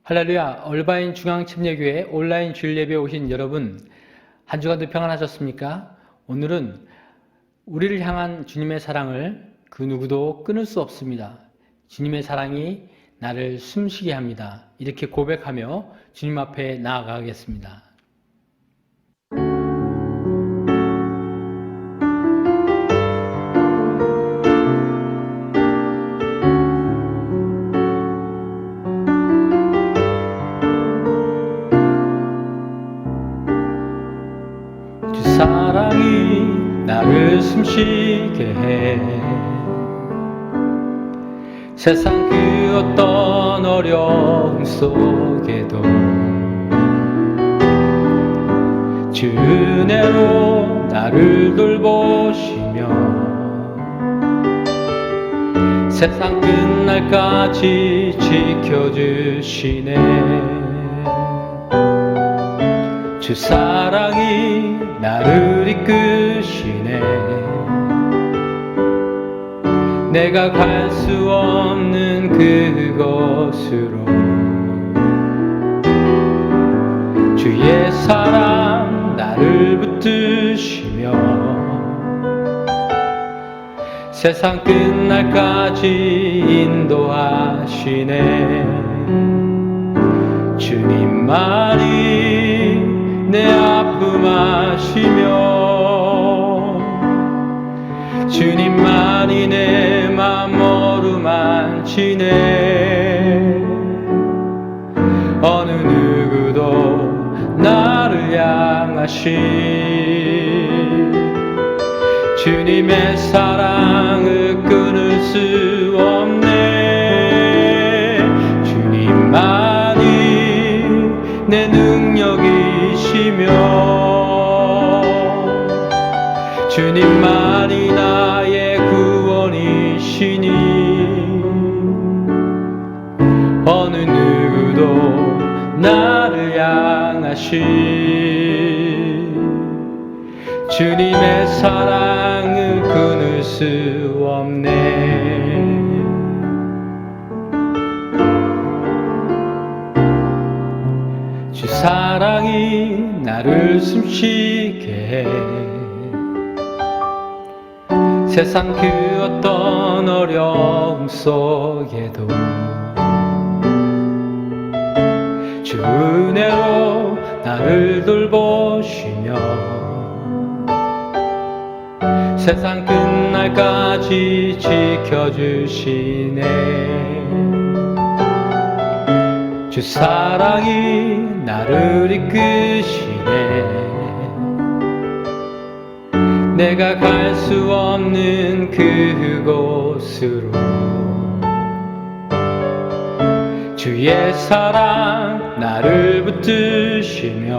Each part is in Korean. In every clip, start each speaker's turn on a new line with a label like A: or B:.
A: 할렐루야, 얼바인 중앙침례교회 온라인 주일 예배에 오신 여러분, 한 주간도 평안하셨습니까? 오늘은 우리를 향한 주님의 사랑을 그 누구도 끊을 수 없습니다. 주님의 사랑이 나를 숨쉬게 합니다. 이렇게 고백하며 주님 앞에 나아가겠습니다. 사랑이 나를 숨쉬게 해 세상 그 어떤 어려움 속에도 주 은혜로 나를 돌보시며 세상 끝날까지 지켜주시네. 주 사랑이 나를 이끄시네. 내가 갈 수 없는 그곳으로 주의 사랑 나를 붙드시며 세상 끝날까지 인도하시네. 주님만이 내 아픔 아시며 주님만이 내 맘 어루만지네. 어느 누구도 나를 향하신 주님의 사랑을 끊을 수 없네. 주님만이 내 능력이시며 주님만이 나의 구원이시니 어느 누구도 나를 향하신 주님의 사랑을 끊을 수 없네. 주 사랑이 나를 숨쉬게 해 세상 그 어떤 어려움 속에도 주 은혜로 나를 돌보시며 세상 끝날까지 지켜주시네. 주 사랑이 나를 이끄시네. 내가 갈 수 없는 그곳으로 주의 사랑 나를 붙드시며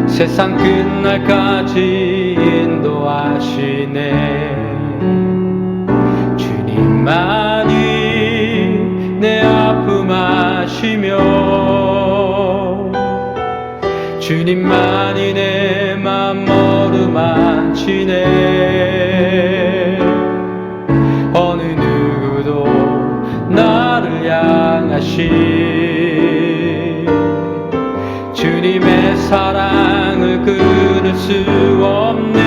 A: 세상 끝날까지 인도하시네. 주님만이 내 아픔 아시며 주님만이 내 맘 어루만지네. 어느 누구도 나를 향하신 주님의 사랑을 끊을 수 없네.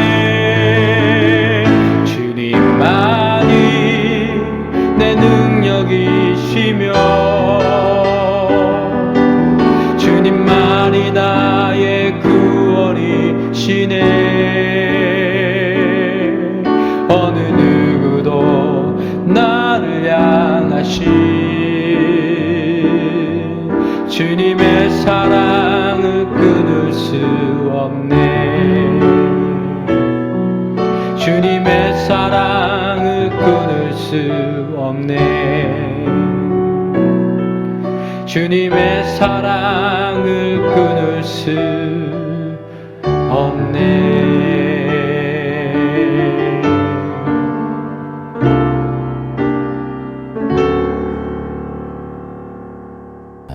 A: 주님만이 내 능력이시며 주님만이 나의 구원이시네. 어느 누구도 나를 향하신 주님의 사랑을 끊을 수 없네. 주님의 사랑을 끊을 수 없네. 주님의 사랑을 끊을 수 없네.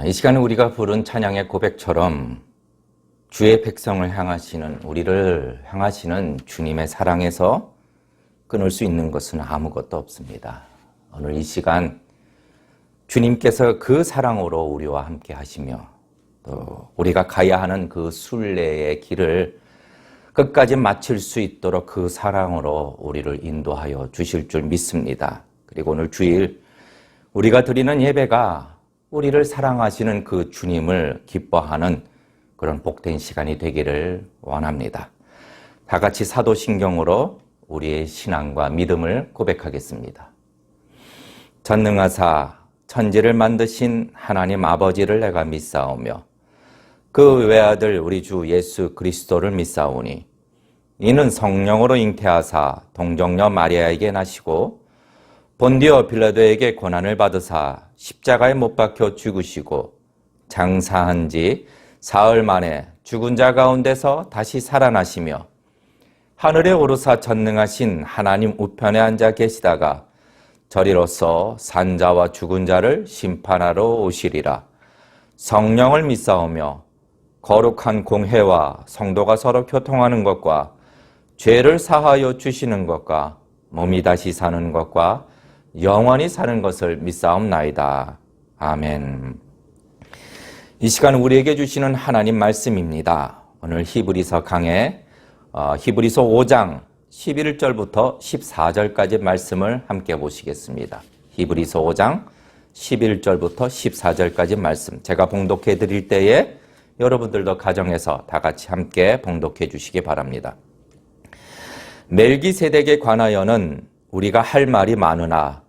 B: 이 시간에 우리가 부른 찬양의 고백처럼 주의 백성을 향하시는, 우리를 향하시는 주님의 사랑에서 끊을 수 있는 것은 아무것도 없습니다. 오늘 이 시간 주님께서 그 사랑으로 우리와 함께 하시며 또 우리가 가야 하는 그 순례의 길을 끝까지 마칠 수 있도록 그 사랑으로 우리를 인도하여 주실 줄 믿습니다. 그리고 오늘 주일 우리가 드리는 예배가 우리를 사랑하시는 그 주님을 기뻐하는 그런 복된 시간이 되기를 원합니다. 다 같이 사도신경으로 우리의 신앙과 믿음을 고백하겠습니다. 전능하사 천지를 만드신 하나님 아버지를 내가 믿사오며 그 외아들 우리 주 예수 그리스도를 믿사오니 이는 성령으로 잉태하사 동정녀 마리아에게 나시고 본디오 빌라도에게 고난을 받으사 십자가에 못 박혀 죽으시고 장사한 지 사흘 만에 죽은 자 가운데서 다시 살아나시며 하늘에 오르사 전능하신 하나님 우편에 앉아 계시다가 저리로서 산자와 죽은 자를 심판하러 오시리라. 성령을 믿사오며 거룩한 공회와 성도가 서로 교통하는 것과 죄를 사하여 주시는 것과 몸이 다시 사는 것과 영원히 사는 것을 믿사옵나이다. 아멘. 이 시간 우리에게 주시는 하나님 말씀입니다. 오늘 히브리서 강의 히브리서 5장 11절부터 14절까지 말씀을 함께 보시겠습니다. 히브리서 5장 11절부터 14절까지 말씀 제가 봉독해 드릴 때에 여러분들도 가정에서 다 같이 함께 봉독해 주시기 바랍니다. 멜기세덱에 관하여는 우리가 할 말이 많으나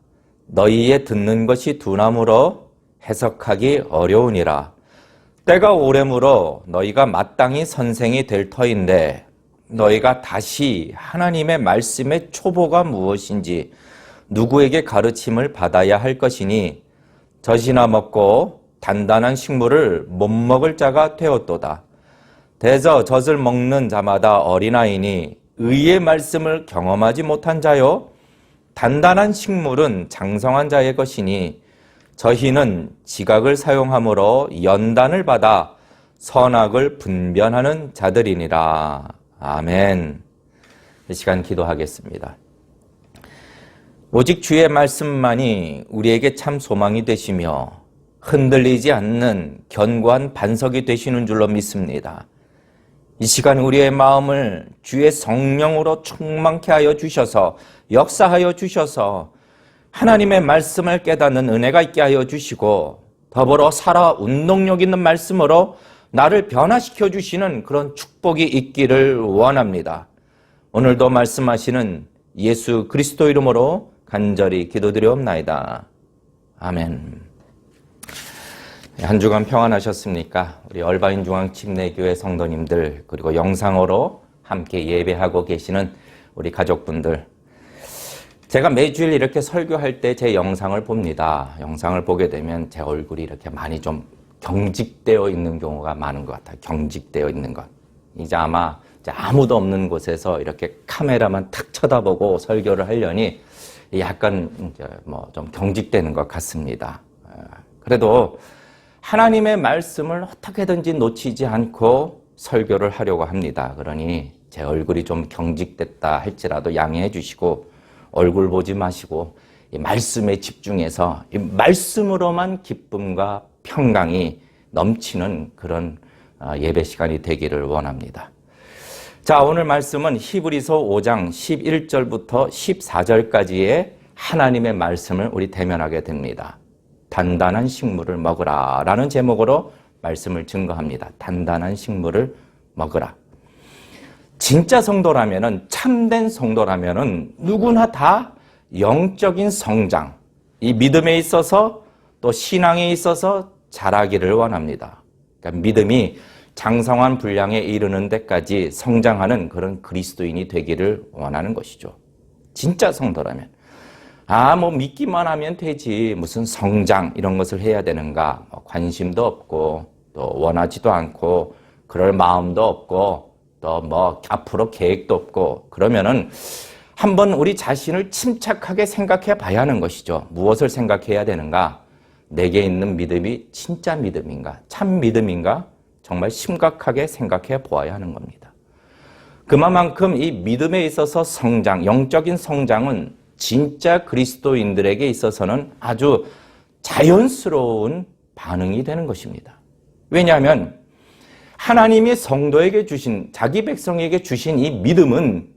B: 너희의 듣는 것이 둔함으로 해석하기 어려우니라. 때가 오래므로 너희가 마땅히 선생이 될 터인데 너희가 다시 하나님의 말씀의 초보가 무엇인지 누구에게 가르침을 받아야 할 것이니 젖이나 먹고 단단한 식물을 못 먹을 자가 되었도다. 대저 젖을 먹는 자마다 어린아이니 의의 말씀을 경험하지 못한 자요 단단한 식물은 장성한 자의 것이니 저희는 지각을 사용함으로 연단을 받아 선악을 분별하는 자들이니라. 아멘. 이 시간 기도하겠습니다. 오직 주의 말씀만이 우리에게 참 소망이 되시며 흔들리지 않는 견고한 반석이 되시는 줄로 믿습니다. 이 시간 우리의 마음을 주의 성령으로 충만케 하여 주셔서 역사하여 주셔서 하나님의 말씀을 깨닫는 은혜가 있게 하여 주시고 더불어 살아 운동력 있는 말씀으로 나를 변화시켜 주시는 그런 축복이 있기를 원합니다. 오늘도 말씀하시는 예수 그리스도 이름으로 간절히 기도드리옵나이다. 아멘. 한 주간 평안하셨습니까? 우리 얼바인 중앙침례교회 성도님들 그리고 영상으로 함께 예배하고 계시는 우리 가족분들, 제가 매주일 이렇게 설교할 때 제 영상을 봅니다. 영상을 보게 되면 제 얼굴이 이렇게 많이 좀 경직되어 있는 경우가 많은 것 같아요. 경직되어 있는 것. 이제 아마 아무도 없는 곳에서 이렇게 카메라만 탁 쳐다보고 설교를 하려니 약간 이제 뭐 좀 경직되는 것 같습니다. 그래도 하나님의 말씀을 어떻게든지 놓치지 않고 설교를 하려고 합니다. 그러니 제 얼굴이 좀 경직됐다 할지라도 양해해 주시고 얼굴 보지 마시고 이 말씀에 집중해서 이 말씀으로만 기쁨과 평강이 넘치는 그런 예배 시간이 되기를 원합니다. 자, 오늘 말씀은 히브리서 5장 11절부터 14절까지의 하나님의 말씀을 우리 대면하게 됩니다. 단단한 식물을 먹으라 라는 제목으로 말씀을 증거합니다. 단단한 식물을 먹으라. 진짜 성도라면은, 참된 성도라면은 누구나 다 영적인 성장, 이 믿음에 있어서 또 신앙에 있어서 자라기를 원합니다. 그러니까 믿음이 장성한 분량에 이르는 데까지 성장하는 그런 그리스도인이 되기를 원하는 것이죠. 진짜 성도라면. 뭐 믿기만 하면 되지. 무슨 성장 이런 것을 해야 되는가. 관심도 없고 또 원하지도 않고 그럴 마음도 없고 또 뭐 앞으로 계획도 없고 그러면은 한번 우리 자신을 침착하게 생각해 봐야 하는 것이죠. 무엇을 생각해야 되는가? 내게 있는 믿음이 진짜 믿음인가? 참 믿음인가? 정말 심각하게 생각해 보아야 하는 겁니다. 그만큼 이 믿음에 있어서 성장, 영적인 성장은 진짜 그리스도인들에게 있어서는 아주 자연스러운 반응이 되는 것입니다. 왜냐하면 하나님이 성도에게 주신, 자기 백성에게 주신 이 믿음은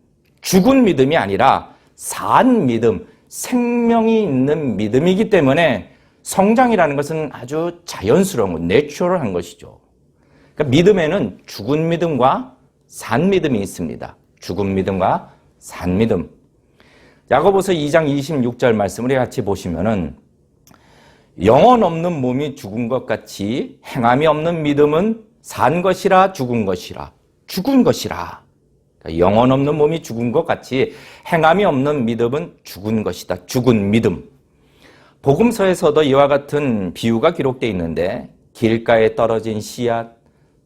B: 죽은 믿음이 아니라 산 믿음, 생명이 있는 믿음이기 때문에 성장이라는 것은 아주 자연스러운 것, 내추럴한 것이죠. 그러니까 믿음에는 죽은 믿음과 산 믿음이 있습니다. 죽은 믿음과 산 믿음. 야고보서 2장 26절 말씀을 같이 보시면은 영혼 없는 몸이 죽은 것 같이 행함이 없는 믿음은 산 것이라 죽은 것이라 죽은 것이라. 그러니까 영혼 없는 몸이 죽은 것 같이 행함이 없는 믿음은 죽은 것이다. 죽은 믿음. 복음서에서도 이와 같은 비유가 기록되어 있는데 길가에 떨어진 씨앗,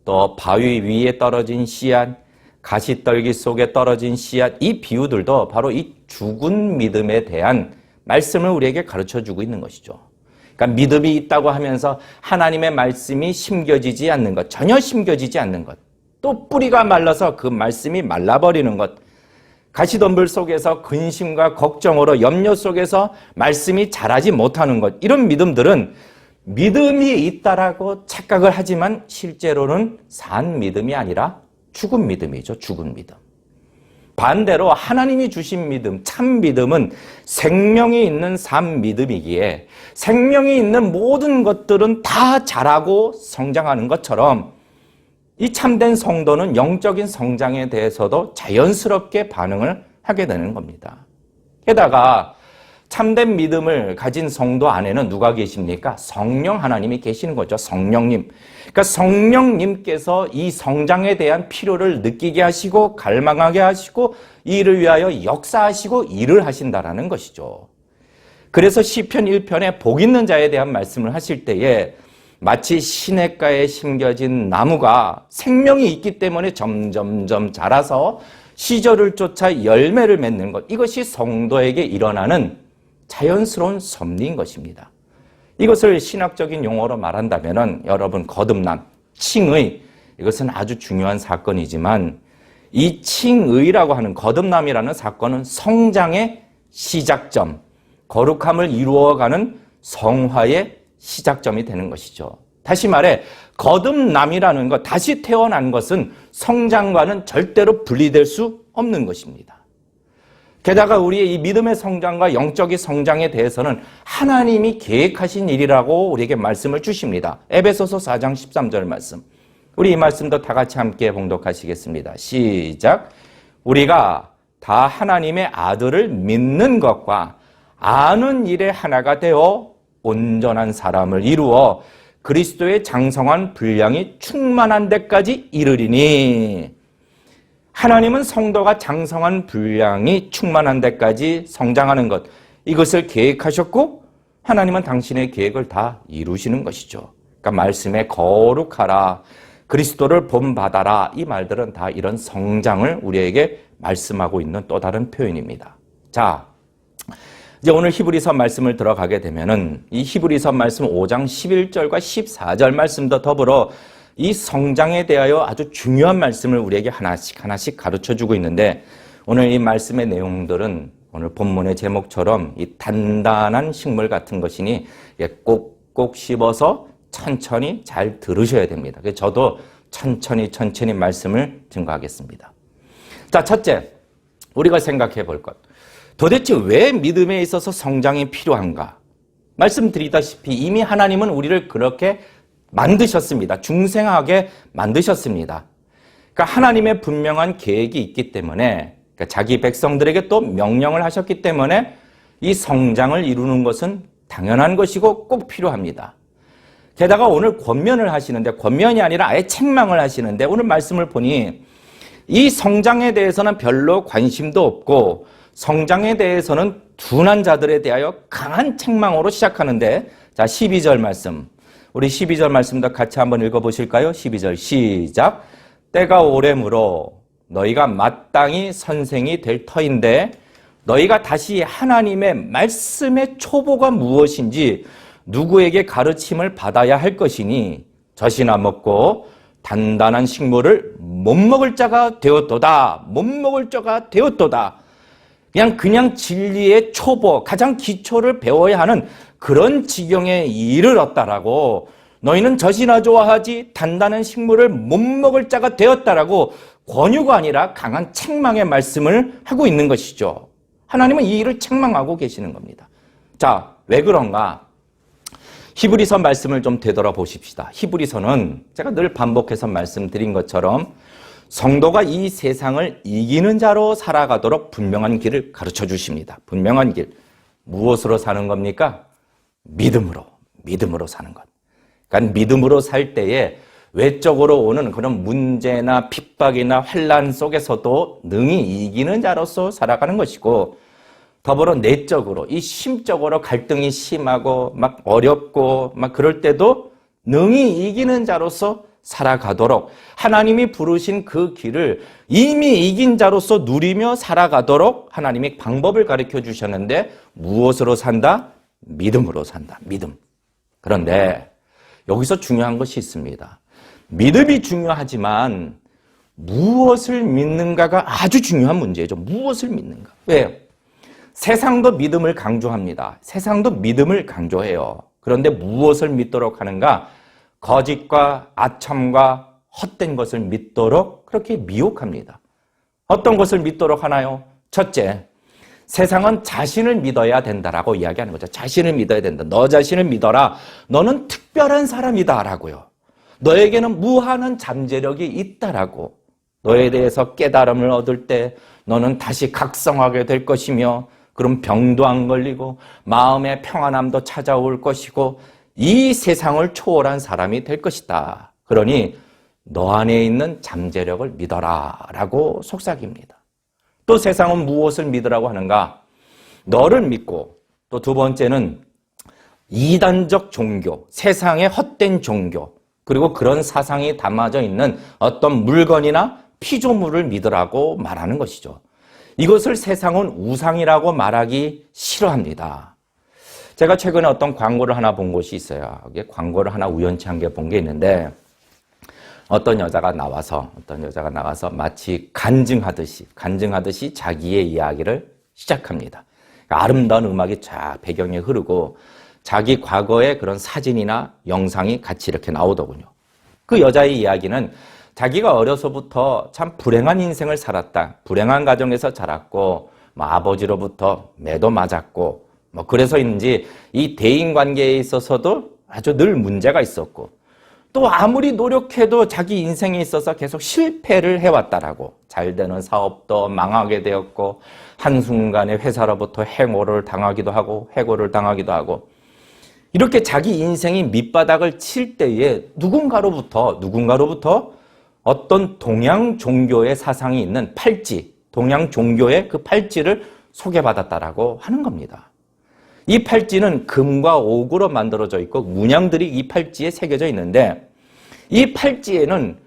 B: 또 바위 위에 떨어진 씨앗, 가시떨기 속에 떨어진 씨앗, 이 비유들도 바로 이 죽은 믿음에 대한 말씀을 우리에게 가르쳐주고 있는 것이죠. 그러니까 믿음이 있다고 하면서 하나님의 말씀이 심겨지지 않는 것, 전혀 심겨지지 않는 것, 또 뿌리가 말라서 그 말씀이 말라버리는 것, 가시덤불 속에서 근심과 걱정으로 염려 속에서 말씀이 자라지 못하는 것, 이런 믿음들은 믿음이 있다라고 착각을 하지만 실제로는 산 믿음이 아니라 죽은 믿음이죠. 죽은 믿음. 반대로 하나님이 주신 믿음, 참 믿음은 생명이 있는 산 믿음이기에 생명이 있는 모든 것들은 다 자라고 성장하는 것처럼 이 참된 성도는 영적인 성장에 대해서도 자연스럽게 반응을 하게 되는 겁니다. 게다가 참된 믿음을 가진 성도 안에는 누가 계십니까? 성령 하나님이 계시는 거죠. 성령님. 그러니까 성령님께서 이 성장에 대한 필요를 느끼게 하시고 갈망하게 하시고 이를 위하여 역사하시고 일을 하신다라는 것이죠. 그래서 시편 1편에 복 있는 자에 대한 말씀을 하실 때에 마치 시냇가에 심겨진 나무가 생명이 있기 때문에 점점점 자라서 시절을 쫓아 열매를 맺는 것, 이것이 성도에게 일어나는 자연스러운 섭리인 것입니다. 이것을 신학적인 용어로 말한다면 여러분 거듭남, 칭의, 이것은 아주 중요한 사건이지만 이 칭의라고 하는 거듭남이라는 사건은 성장의 시작점, 거룩함을 이루어가는 성화의 시작점이 되는 것이죠. 다시 말해 거듭남이라는 것, 다시 태어난 것은 성장과는 절대로 분리될 수 없는 것입니다. 게다가 우리의 이 믿음의 성장과 영적인 성장에 대해서는 하나님이 계획하신 일이라고 우리에게 말씀을 주십니다. 에베소서 4장 13절 말씀. 우리 이 말씀도 다 같이 함께 봉독하시겠습니다. 시작. 우리가 다 하나님의 아들을 믿는 것과 아는 일에 하나가 되어 온전한 사람을 이루어 그리스도의 장성한 분량이 충만한 데까지 이르리니. 하나님은 성도가 장성한 분량이 충만한 데까지 성장하는 것, 이것을 계획하셨고 하나님은 당신의 계획을 다 이루시는 것이죠. 그러니까 말씀에 거룩하라, 그리스도를 본받아라, 이 말들은 다 이런 성장을 우리에게 말씀하고 있는 또 다른 표현입니다. 자, 이제 오늘 히브리서 말씀을 들어가게 되면은 이 히브리서 말씀 5장 11절과 14절 말씀도 더불어 이 성장에 대하여 아주 중요한 말씀을 우리에게 하나씩 가르쳐주고 있는데 오늘 이 말씀의 내용들은 오늘 본문의 제목처럼 이 단단한 식물 같은 것이니 꼭꼭 씹어서 천천히 잘 들으셔야 됩니다. 그래서 저도 천천히 말씀을 증거하겠습니다. 자, 첫째, 우리가 생각해 볼 것. 도대체 왜 믿음에 있어서 성장이 필요한가? 말씀드리다시피 이미 하나님은 우리를 그렇게 만드셨습니다. 중생하게 만드셨습니다. 그러니까 하나님의 분명한 계획이 있기 때문에 그러니까 자기 백성들에게 또 명령을 하셨기 때문에 이 성장을 이루는 것은 당연한 것이고 꼭 필요합니다. 게다가 오늘 권면을 하시는데 권면이 아니라 아예 책망을 하시는데 오늘 말씀을 보니 이 성장에 대해서는 별로 관심도 없고 성장에 대해서는 둔한 자들에 대하여 강한 책망으로 시작하는데 자 12절 말씀 우리 12절 말씀도 같이 한번 읽어보실까요? 12절 시작. 때가 오래므로 너희가 마땅히 선생이 될 터인데 너희가 다시 하나님의 말씀의 초보가 무엇인지 누구에게 가르침을 받아야 할 것이니 젖이나 먹고 단단한 식물을 못 먹을 자가 되었도다. 못 먹을 자가 되었도다. 그냥 진리의 초보, 가장 기초를 배워야 하는 그런 지경에 이르렀다라고, 너희는 젖이나 좋아하지 단단한 식물을 못 먹을 자가 되었다라고 권유가 아니라 강한 책망의 말씀을 하고 있는 것이죠. 하나님은 이 일을 책망하고 계시는 겁니다. 자, 왜 그런가? 히브리서 말씀을 좀 되돌아보십시다. 히브리서는 제가 늘 반복해서 말씀드린 것처럼 성도가 이 세상을 이기는 자로 살아가도록 분명한 길을 가르쳐 주십니다. 분명한 길. 무엇으로 사는 겁니까? 믿음으로 사는 것. 그러니까 믿음으로 살 때에 외적으로 오는 그런 문제나 핍박이나 환난 속에서도 능히 이기는 자로서 살아가는 것이고, 더불어 내적으로, 이 심적으로 갈등이 심하고 막 어렵고 막 그럴 때도 능히 이기는 자로서 살아가도록, 하나님이 부르신 그 길을 이미 이긴 자로서 누리며 살아가도록 하나님이 방법을 가르쳐 주셨는데, 무엇으로 산다? 믿음으로 산다. 믿음. 그런데 여기서 중요한 것이 있습니다. 믿음이 중요하지만 무엇을 믿는가가 아주 중요한 문제죠. 무엇을 믿는가? 왜요? 세상도 믿음을 강조합니다. 세상도 믿음을 강조해요. 그런데 무엇을 믿도록 하는가? 거짓과 아첨과 헛된 것을 믿도록 그렇게 미혹합니다. 어떤 것을 믿도록 하나요? 첫째, 세상은 자신을 믿어야 된다라고 이야기하는 거죠. 자신을 믿어야 된다. 너 자신을 믿어라. 너는 특별한 사람이다라고요. 너에게는 무한한 잠재력이 있다라고. 너에 대해서 깨달음을 얻을 때 너는 다시 각성하게 될 것이며, 그럼 병도 안 걸리고 마음의 평안함도 찾아올 것이고 이 세상을 초월한 사람이 될 것이다. 그러니 너 안에 있는 잠재력을 믿어라라고 속삭입니다. 또 세상은 무엇을 믿으라고 하는가? 너를 믿고, 또 두 번째는 이단적 종교, 세상의 헛된 종교, 그리고 그런 사상이 담아져 있는 어떤 물건이나 피조물을 믿으라고 말하는 것이죠. 이것을 세상은 우상이라고 말하기 싫어합니다. 제가 최근에 어떤 광고를 하나 본 곳이 있어요. 이게 광고를 하나 우연치 않게 본 게 있는데, 어떤 여자가 나와서 마치 간증하듯이 자기의 이야기를 시작합니다. 그러니까 아름다운 음악이 쫙 배경에 흐르고 자기 과거의 그런 사진이나 영상이 같이 이렇게 나오더군요. 그 여자의 이야기는 자기가 어려서부터 참 불행한 인생을 살았다. 불행한 가정에서 자랐고, 아버지로부터 매도 맞았고, 그래서인지 이 대인 관계에 있어서도 아주 늘 문제가 있었고, 또 아무리 노력해도 자기 인생에 있어서 계속 실패를 해왔다라고. 잘 되는 사업도 망하게 되었고, 한순간에 회사로부터 해고를 당하기도 하고, 이렇게 자기 인생이 밑바닥을 칠 때에 누군가로부터 어떤 동양 종교의 사상이 있는 팔찌, 동양 종교의 그 팔찌를 소개받았다라고 하는 겁니다. 이 팔찌는 금과 옥으로 만들어져 있고 문양들이 이 팔찌에 새겨져 있는데, 이 팔찌에는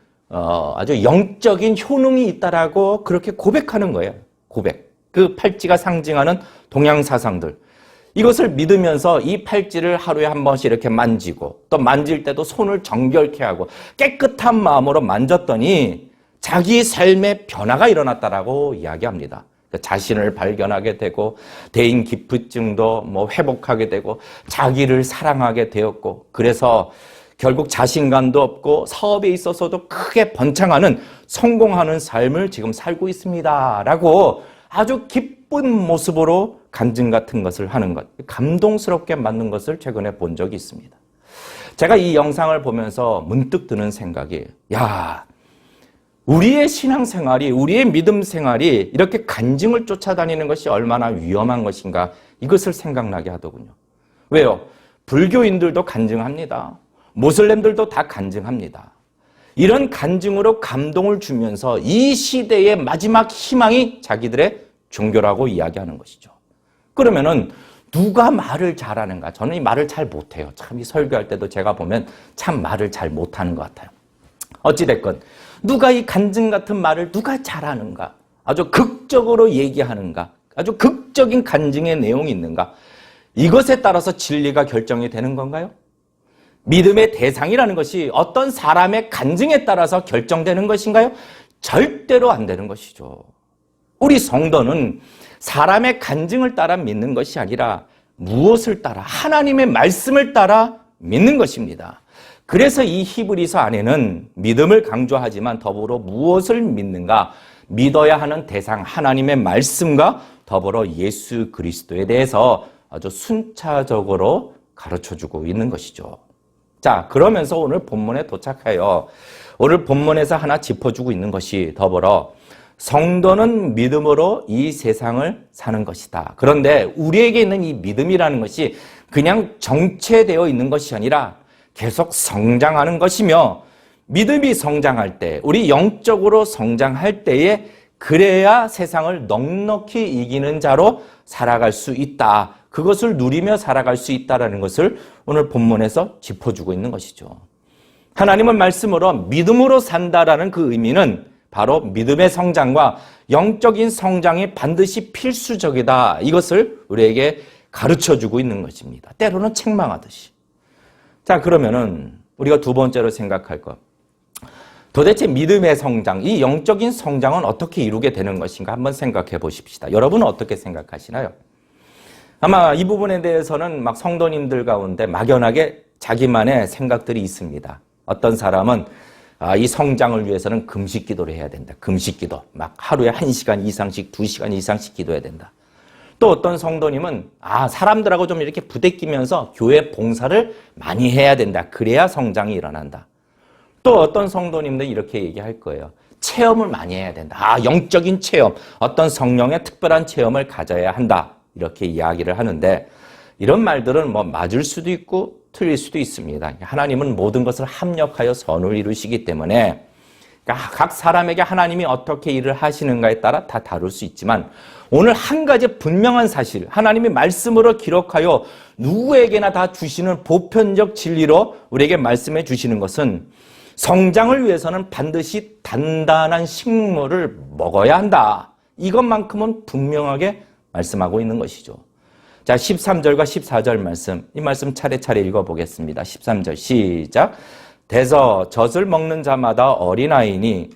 B: 아주 영적인 효능이 있다라고 그렇게 고백하는 거예요. 고백. 그 팔찌가 상징하는 동양 사상들. 이것을 믿으면서 이 팔찌를 하루에 한 번씩 이렇게 만지고, 또 만질 때도 손을 정결케 하고 깨끗한 마음으로 만졌더니 자기 삶의 변화가 일어났다라고 이야기합니다. 자신을 발견하게 되고, 대인 기피증도 회복하게 되고, 자기를 사랑하게 되었고, 그래서 결국 자신감도 없고 사업에 있어서도 크게 번창하는 성공하는 삶을 지금 살고 있습니다라고 아주 기쁜 모습으로 간증 같은 것을 하는 것, 감동스럽게 만든 것을 최근에 본 적이 있습니다. 제가 이 영상을 보면서 문득 드는 생각이, 우리의 신앙생활이, 우리의 믿음 생활이 이렇게 간증을 쫓아다니는 것이 얼마나 위험한 것인가, 이것을 생각나게 하더군요. 왜요? 불교인들도 간증합니다. 모슬렘들도 다 간증합니다. 이런 간증으로 감동을 주면서 이 시대의 마지막 희망이 자기들의 종교라고 이야기하는 것이죠. 그러면은 누가 말을 잘하는가? 저는 이 말을 잘 못해요. 참 이 설교할 때도 제가 보면 참 말을 잘 못하는 것 같아요. 어찌됐건 누가 이 간증 같은 말을 누가 잘하는가? 아주 극적으로 얘기하는가? 아주 극적인 간증의 내용이 있는가? 이것에 따라서 진리가 결정이 되는 건가요? 믿음의 대상이라는 것이 어떤 사람의 간증에 따라서 결정되는 것인가요? 절대로 안 되는 것이죠. 우리 성도는 사람의 간증을 따라 믿는 것이 아니라 무엇을 따라? 하나님의 말씀을 따라 믿는 것입니다. 그래서 이 히브리서 안에는 믿음을 강조하지만 더불어 무엇을 믿는가? 믿어야 하는 대상 하나님의 말씀과 더불어 예수 그리스도에 대해서 아주 순차적으로 가르쳐주고 있는 것이죠. 자, 그러면서 오늘 본문에 도착하여 오늘 본문에서 하나 짚어주고 있는 것이 더불어 성도는 믿음으로 이 세상을 사는 것이다. 그런데 우리에게 있는 이 믿음이라는 것이 그냥 정체되어 있는 것이 아니라 계속 성장하는 것이며 믿음이 성장할 때, 우리 영적으로 성장할 때에 그래야 세상을 넉넉히 이기는 자로 살아갈 수 있다. 그것을 누리며 살아갈 수 있다는 것을 오늘 본문에서 짚어주고 있는 것이죠. 하나님은 말씀으로 믿음으로 산다라는 그 의미는 바로 믿음의 성장과 영적인 성장이 반드시 필수적이다. 이것을 우리에게 가르쳐주고 있는 것입니다. 때로는 책망하듯이. 자, 그러면은 우리가 두 번째로 생각할 것. 도대체 믿음의 성장, 이 영적인 성장은 어떻게 이루게 되는 것인가 한번 생각해 보십시다. 여러분은 어떻게 생각하시나요? 아마 이 부분에 대해서는 막 성도님들 가운데 막연하게 자기만의 생각들이 있습니다. 어떤 사람은 이 성장을 위해서는 금식 기도를 해야 된다. 금식 기도. 막 하루에 1시간 이상씩, 2시간 이상씩 기도해야 된다. 또 어떤 성도님은 사람들하고 좀 이렇게 부대끼면서 교회 봉사를 많이 해야 된다. 그래야 성장이 일어난다. 또 어떤 성도님들은 이렇게 얘기할 거예요. 체험을 많이 해야 된다. 영적인 체험, 어떤 성령의 특별한 체험을 가져야 한다. 이렇게 이야기를 하는데 이런 말들은 뭐 맞을 수도 있고 틀릴 수도 있습니다. 하나님은 모든 것을 합력하여 선을 이루시기 때문에 각 사람에게 하나님이 어떻게 일을 하시는가에 따라 다 다를 수 있지만 오늘 한 가지 분명한 사실, 하나님이 말씀으로 기록하여 누구에게나 다 주시는 보편적 진리로 우리에게 말씀해 주시는 것은 성장을 위해서는 반드시 단단한 식물을 먹어야 한다. 이것만큼은 분명하게 말씀하고 있는 것이죠. 자, 13절과 14절 말씀, 이 말씀 차례차례 읽어보겠습니다. 13절 시작. 대저 젖을 먹는 자마다 어린아이니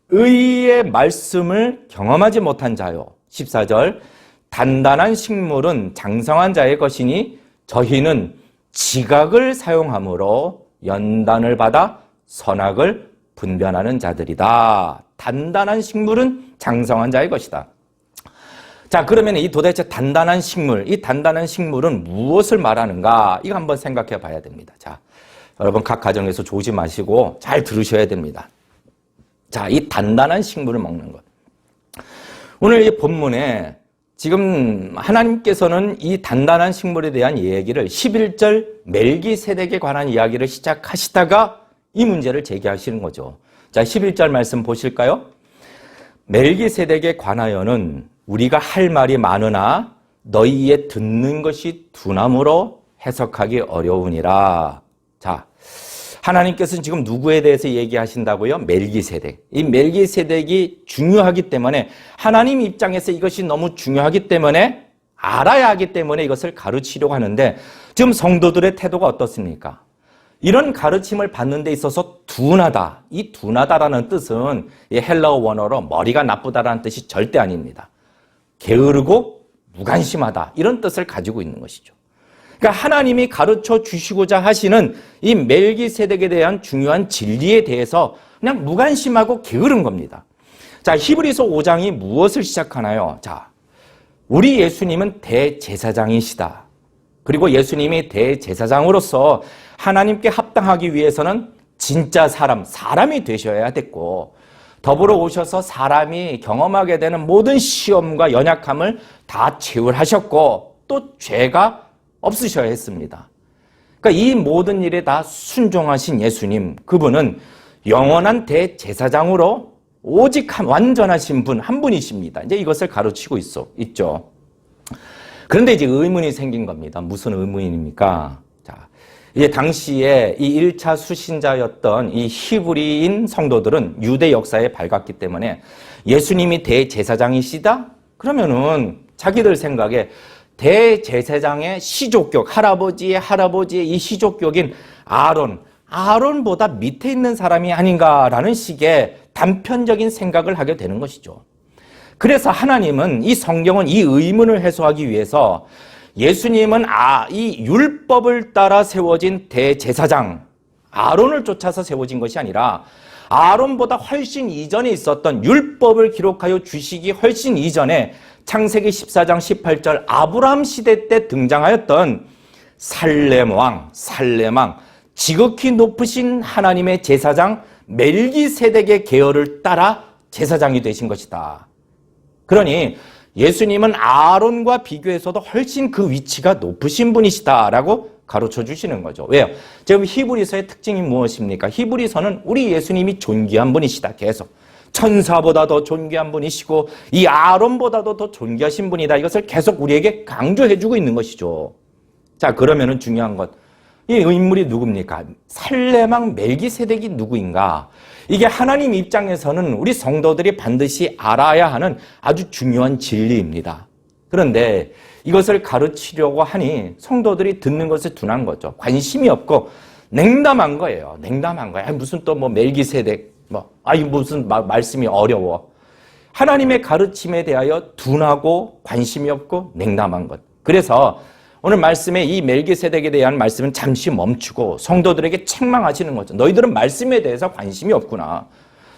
B: 의의 말씀을 경험하지 못한 자요. 14절 단단한 식물은 장성한 자의 것이니 저희는 지각을 사용함으로 연단을 받아 선악을 분별하는 자들이다. 단단한 식물은 장성한 자의 것이다. 자, 그러면 이 도대체 단단한 식물, 이 단단한 식물은 무엇을 말하는가? 이거 한번 생각해 봐야 됩니다. 자, 여러분 각 가정에서 조심하시고 잘 들으셔야 됩니다. 자, 이 단단한 식물을 먹는 것. 오늘 이 본문에 지금 하나님께서는 이 단단한 식물에 대한 이야기를 11절 멜기세덱에 관한 이야기를 시작하시다가 이 문제를 제기하시는 거죠. 자, 11절 말씀 보실까요? 멜기세덱에 관하여는 우리가 할 말이 많으나 너희의 듣는 것이 둔함으로 해석하기 어려우니라. 자, 하나님께서는 지금 누구에 대해서 얘기하신다고요? 멜기세덱. 이 멜기세덱이 중요하기 때문에 하나님 입장에서 이것이 너무 중요하기 때문에 알아야 하기 때문에 이것을 가르치려고 하는데 지금 성도들의 태도가 어떻습니까? 이런 가르침을 받는 데 있어서 둔하다. 이 둔하다라는 뜻은 이 헬라어 원어로 머리가 나쁘다라는 뜻이 절대 아닙니다. 게으르고 무관심하다. 이런 뜻을 가지고 있는 것이죠. 그러니까 하나님이 가르쳐 주시고자 하시는 이 멜기세덱에 대한 중요한 진리에 대해서 그냥 무관심하고 게으른 겁니다. 자, 히브리서 5장이 무엇을 시작하나요? 자, 우리 예수님은 대제사장이시다. 그리고 예수님이 대제사장으로서 하나님께 합당하기 위해서는 진짜 사람이 되셔야 됐고 더불어 오셔서 사람이 경험하게 되는 모든 시험과 연약함을 다 체울하셨고 또 죄가 없으셔야 했습니다. 그러니까 이 모든 일에 다 순종하신 예수님, 그분은 영원한 대제사장으로 오직 완전하신 분 한 분이십니다. 이제 이것을 가르치고 있죠. 그런데 이제 의문이 생긴 겁니다. 무슨 의문입니까? 자, 이제 당시에 이 1차 수신자였던 이 히브리인 성도들은 유대 역사에 밝았기 때문에 예수님이 대제사장이시다? 그러면은 자기들 생각에 대제사장의 시족격, 할아버지의 이 시족격인 아론보다 밑에 있는 사람이 아닌가라는 식의 단편적인 생각을 하게 되는 것이죠. 그래서 하나님은 이 성경은 이 의문을 해소하기 위해서 예수님은 이 율법을 따라 세워진 대제사장 아론을 쫓아서 세워진 것이 아니라 아론보다 훨씬 이전에 있었던 율법을 기록하여 주시기 훨씬 이전에 창세기 14장 18절 아브라함 시대 때 등장하였던 살렘왕, 지극히 높으신 하나님의 제사장 멜기세덱의 계열을 따라 제사장이 되신 것이다. 그러니 예수님은 아론과 비교해서도 훨씬 그 위치가 높으신 분이시다라고 가르쳐 주시는 거죠. 왜요? 지금 히브리서의 특징이 무엇입니까? 히브리서는 우리 예수님이 존귀한 분이시다. 계속. 천사보다 더 존귀한 분이시고 이 아론보다도 더 존귀하신 분이다. 이것을 계속 우리에게 강조해 주고 있는 것이죠. 자, 그러면은 중요한 것. 이 인물이 누굽니까? 살레망 멜기세덱이 누구인가? 이게 하나님 입장에서는 우리 성도들이 반드시 알아야 하는 아주 중요한 진리입니다. 그런데 이것을 가르치려고 하니 성도들이 듣는 것에 둔한 거죠. 관심이 없고 냉담한 거예요. 냉담한 거예요. 무슨 또 뭐 멜기세덱, 무슨 말씀이 어려워. 하나님의 가르침에 대하여 둔하고 관심이 없고 냉담한 것. 그래서 오늘 말씀에 이 멜기세덱에 대한 말씀은 잠시 멈추고 성도들에게 책망하시는 거죠. 너희들은 말씀에 대해서 관심이 없구나.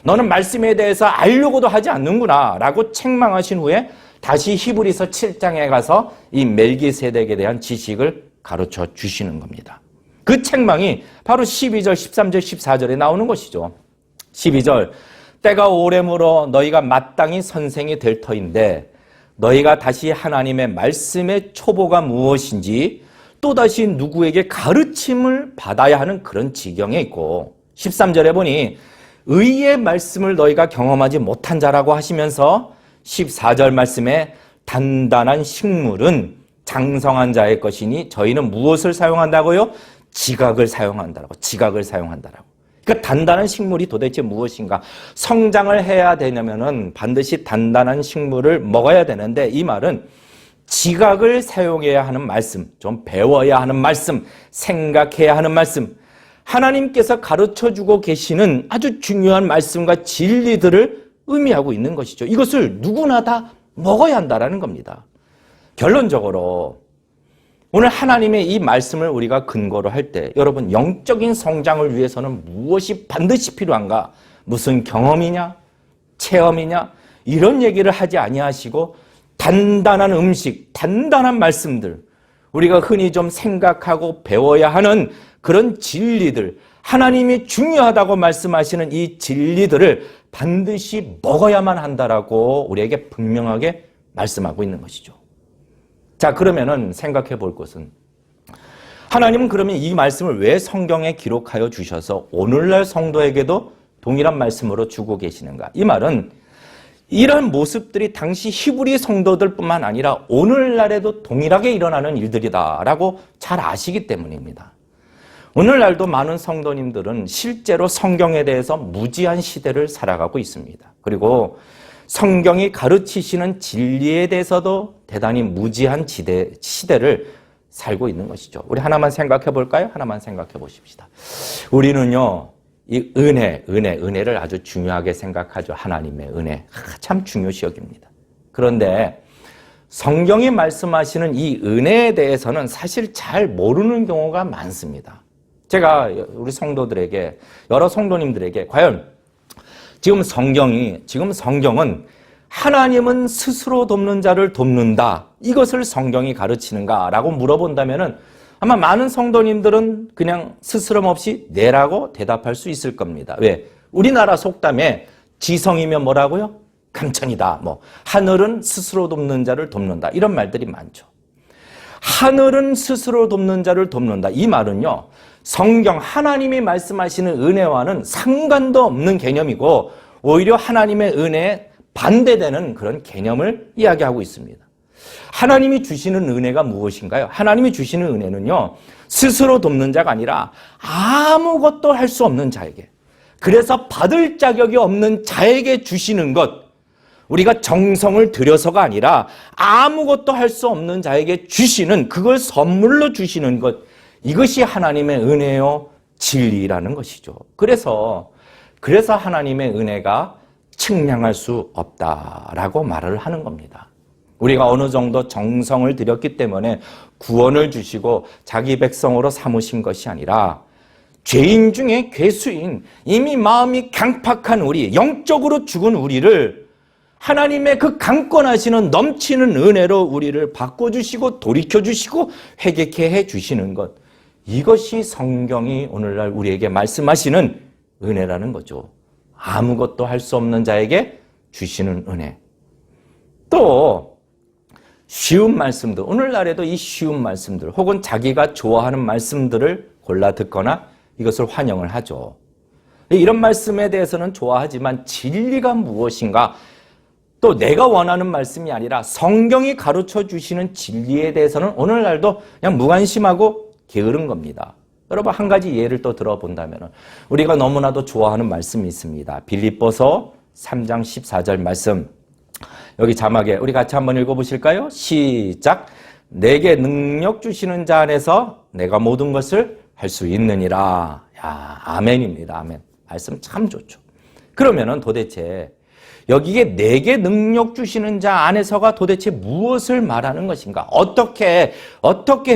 B: 너는 말씀에 대해서 알려고도 하지 않는구나. 라고 책망하신 후에 다시 히브리서 7장에 가서 이 멜기세덱에 대한 지식을 가르쳐 주시는 겁니다. 그 책망이 바로 12절, 13절, 14절에 나오는 것이죠. 12절, 때가 오래므로 너희가 마땅히 선생이 될 터인데 너희가 다시 하나님의 말씀의 초보가 무엇인지 또다시 누구에게 가르침을 받아야 하는 그런 지경에 있고 13절에 보니 의의 말씀을 너희가 경험하지 못한 자라고 하시면서 14절 말씀에 단단한 식물은 장성한 자의 것이니 저희는 무엇을 사용한다고요? 지각을 사용한다라고. 그러니까 단단한 식물이 도대체 무엇인가? 성장을 해야 되려면은 반드시 단단한 식물을 먹어야 되는데 이 말은 지각을 사용해야 하는 말씀, 좀 배워야 하는 말씀, 생각해야 하는 말씀, 하나님께서 가르쳐주고 계시는 아주 중요한 말씀과 진리들을 의미하고 있는 것이죠. 이것을 누구나 다 먹어야 한다라는 겁니다. 결론적으로 오늘 하나님의 이 말씀을 우리가 근거로 할 때 여러분 영적인 성장을 위해서는 무엇이 반드시 필요한가? 무슨 경험이냐? 체험이냐? 이런 얘기를 하지 아니하시고 단단한 음식, 단단한 말씀들, 우리가 흔히 좀 생각하고 배워야 하는 그런 진리들, 하나님이 중요하다고 말씀하시는 이 진리들을 반드시 먹어야만 한다라고 우리에게 분명하게 말씀하고 있는 것이죠. 자, 그러면은 생각해 볼 것은 하나님은 그러면 이 말씀을 왜 성경에 기록하여 주셔서 오늘날 성도에게도 동일한 말씀으로 주고 계시는가? 이 말은 이런 모습들이 당시 히브리 성도들뿐만 아니라 오늘날에도 동일하게 일어나는 일들이다라고 잘 아시기 때문입니다. 오늘날도 많은 성도님들은 실제로 성경에 대해서 무지한 시대를 살아가고 있습니다. 그리고 성경이 가르치시는 진리에 대해서도 대단히 무지한 시대를 살고 있는 것이죠. 우리 하나만 생각해 볼까요? 하나만 생각해 보십시다. 우리는요, 이 은혜를 아주 중요하게 생각하죠. 하나님의 은혜. 참 중요시 여깁니다. 그런데 성경이 말씀하시는 이 은혜에 대해서는 사실 잘 모르는 경우가 많습니다. 제가 우리 성도들에게, 여러 성도님들에게 과연 지금 성경은 하나님은 스스로 돕는 자를 돕는다. 이것을 성경이 가르치는가라고 물어본다면은 아마 많은 성도님들은 그냥 스스럼 없이 네라고 대답할 수 있을 겁니다. 왜? 우리나라 속담에 지성이면 뭐라고요? 감천이다. 하늘은 스스로 돕는 자를 돕는다. 이런 말들이 많죠. 하늘은 스스로 돕는 자를 돕는다. 이 말은요, 성경 하나님이 말씀하시는 은혜와는 상관도 없는 개념이고 오히려 하나님의 은혜에 반대되는 그런 개념을 이야기하고 있습니다. 하나님이 주시는 은혜가 무엇인가요? 하나님이 주시는 은혜는요, 스스로 돕는 자가 아니라 아무것도 할 수 없는 자에게, 그래서 받을 자격이 없는 자에게 주시는 것, 우리가 정성을 들여서가 아니라 아무것도 할 수 없는 자에게 주시는, 그걸 선물로 주시는 것, 이것이 하나님의 은혜요 진리라는 것이죠. 그래서 하나님의 은혜가 측량할 수 없다라고 말을 하는 겁니다. 우리가 어느 정도 정성을 들였기 때문에 구원을 주시고 자기 백성으로 삼으신 것이 아니라 죄인 중에 괴수인 이미 마음이 강팍한 우리, 영적으로 죽은 우리를 하나님의 그 강권하시는 넘치는 은혜로 우리를 바꿔주시고 돌이켜주시고 회개케 해주시는 것, 이것이 성경이 오늘날 우리에게 말씀하시는 은혜라는 거죠. 아무것도 할 수 없는 자에게 주시는 은혜. 또 쉬운 말씀들, 오늘날에도 이 쉬운 말씀들 혹은 자기가 좋아하는 말씀들을 골라 듣거나 이것을 환영을 하죠. 이런 말씀에 대해서는 좋아하지만 진리가 무엇인가, 또 내가 원하는 말씀이 아니라 성경이 가르쳐 주시는 진리에 대해서는 오늘날도 그냥 무관심하고 게으른 겁니다. 여러분, 한 가지 예를 또 들어본다면 우리가 너무나도 좋아하는 말씀이 있습니다. 빌립보서 3장 14절 말씀, 여기 자막에 우리 같이 한번 읽어보실까요? 시작. 내게 능력 주시는 자 안에서 내가 모든 것을 할 수 있느니라. 야, 아멘입니다. 아멘. 말씀 참 좋죠. 그러면은 도대체 여기에 내게 능력 주시는 자 안에서가 도대체 무엇을 말하는 것인가? 어떻게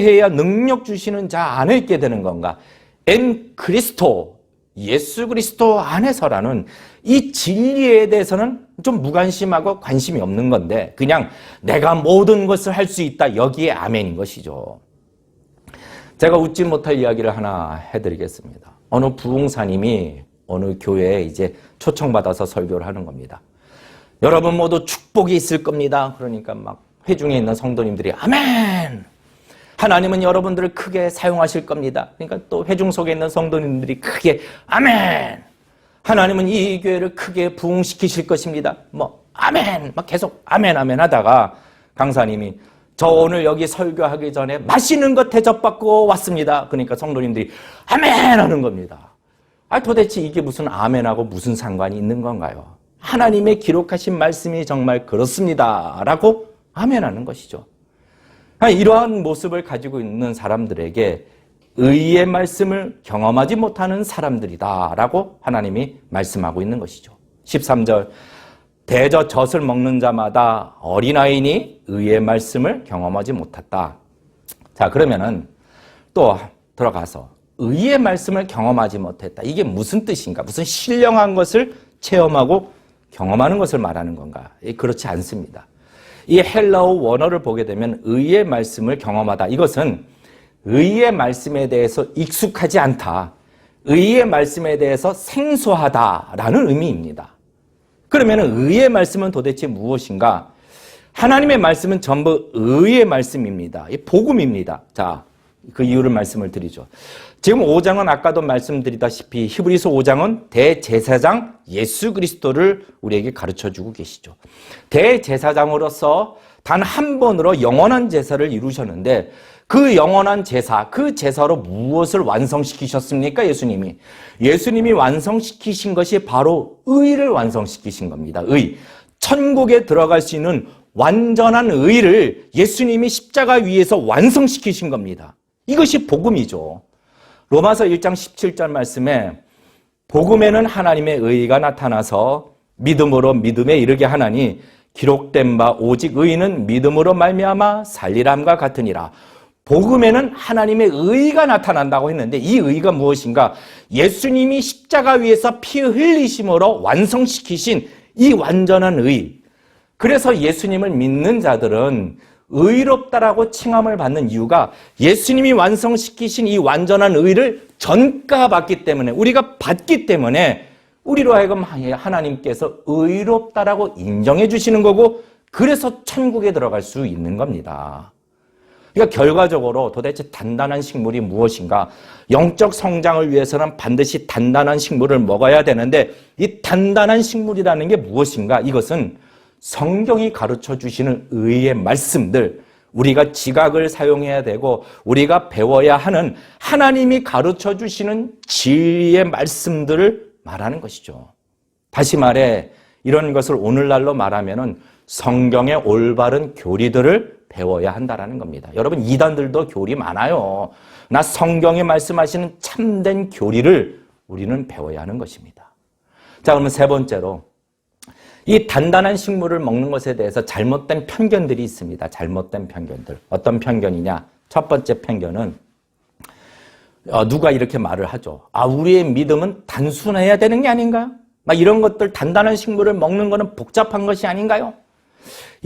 B: 해야 능력 주시는 자 안에 있게 되는 건가? 엔 그리스도, 예수 그리스도 안에서라는 이 진리에 대해서는 좀 무관심하고 관심이 없는 건데, 그냥 내가 모든 것을 할 수 있다, 여기에 아멘인 것이죠. 제가 웃지 못할 이야기를 하나 해드리겠습니다. 어느 부흥사님이 어느 교회에 이제 초청받아서 설교를 하는 겁니다. 여러분 모두 축복이 있을 겁니다. 그러니까 막 회중에 있는 성도님들이 아멘! 하나님은 여러분들을 크게 사용하실 겁니다. 그러니까 또 회중 속에 있는 성도님들이 크게 아멘! 하나님은 이 교회를 크게 부흥시키실 것입니다. 뭐 아멘! 막 계속 아멘 아멘 하다가 강사님이 저 오늘 여기 설교하기 전에 맛있는 거 대접받고 왔습니다. 그러니까 성도님들이 아멘 하는 겁니다. 도대체 이게 무슨 아멘하고 무슨 상관이 있는 건가요? 하나님의 기록하신 말씀이 정말 그렇습니다 라고 아멘하는 것이죠. 이러한 모습을 가지고 있는 사람들에게 의의 말씀을 경험하지 못하는 사람들이다 라고 하나님이 말씀하고 있는 것이죠. 13절, 대저 젖을 먹는 자마다 어린아이니 의의 말씀을 경험하지 못했다. 자, 그러면은 또 들어가서 의의 말씀을 경험하지 못했다. 이게 무슨 뜻인가? 무슨 신령한 것을 체험하고 경험하는 것을 말하는 건가? 그렇지 않습니다. 이 헬라어 원어를 보게 되면 의의 말씀을 경험하다. 이것은 의의 말씀에 대해서 익숙하지 않다. 의의 말씀에 대해서 생소하다라는 의미입니다. 그러면 의의 말씀은 도대체 무엇인가? 하나님의 말씀은 전부 의의 말씀입니다. 복음입니다. 자, 그 이유를 말씀을 드리죠. 지금 5장은 아까도 말씀드리다시피 히브리서 5장은 대제사장 예수 그리스도를 우리에게 가르쳐주고 계시죠. 대제사장으로서 단 한 번으로 영원한 제사를 이루셨는데 그 영원한 제사, 그 제사로 무엇을 완성시키셨습니까? 예수님이 완성시키신 것이 바로 의를 완성시키신 겁니다. 의. 천국에 들어갈 수 있는 완전한 의를 예수님이 십자가 위에서 완성시키신 겁니다. 이것이 복음이죠. 로마서 1장 17절 말씀에 복음에는 하나님의 의가 나타나서 믿음으로 믿음에 이르게 하나니 기록된 바 오직 의인은 믿음으로 말미암아 살리람과 같으니라. 복음에는 하나님의 의가 나타난다고 했는데 이 의가 무엇인가? 예수님이 십자가 위에서 피 흘리심으로 완성시키신 이 완전한 의. 그래서 예수님을 믿는 자들은 의롭다라고 칭함을 받는 이유가 예수님이 완성시키신 이 완전한 의를 전가받기 때문에, 우리가 받기 때문에 우리로 하여금 하나님께서 의롭다라고 인정해 주시는 거고, 그래서 천국에 들어갈 수 있는 겁니다. 그러니까 결과적으로 도대체 단단한 식물이 무엇인가? 영적 성장을 위해서는 반드시 단단한 식물을 먹어야 되는데 이 단단한 식물이라는 게 무엇인가? 이것은 성경이 가르쳐 주시는 의의 말씀들, 우리가 지각을 사용해야 되고 우리가 배워야 하는 하나님이 가르쳐 주시는 진리의 말씀들을 말하는 것이죠. 다시 말해 이런 것을 오늘날로 말하면은 성경의 올바른 교리들을 배워야 한다는 겁니다. 여러분, 이단들도 교리 많아요. 나 성경에 말씀하시는 참된 교리를 우리는 배워야 하는 것입니다. 자, 그러면 세 번째로 이 단단한 식물을 먹는 것에 대해서 잘못된 편견들이 있습니다. 잘못된 편견들. 어떤 편견이냐? 첫 번째 편견은 누가 이렇게 말을 하죠. 우리의 믿음은 단순해야 되는 게 아닌가요? 막 이런 것들, 단단한 식물을 먹는 거는 복잡한 것이 아닌가요?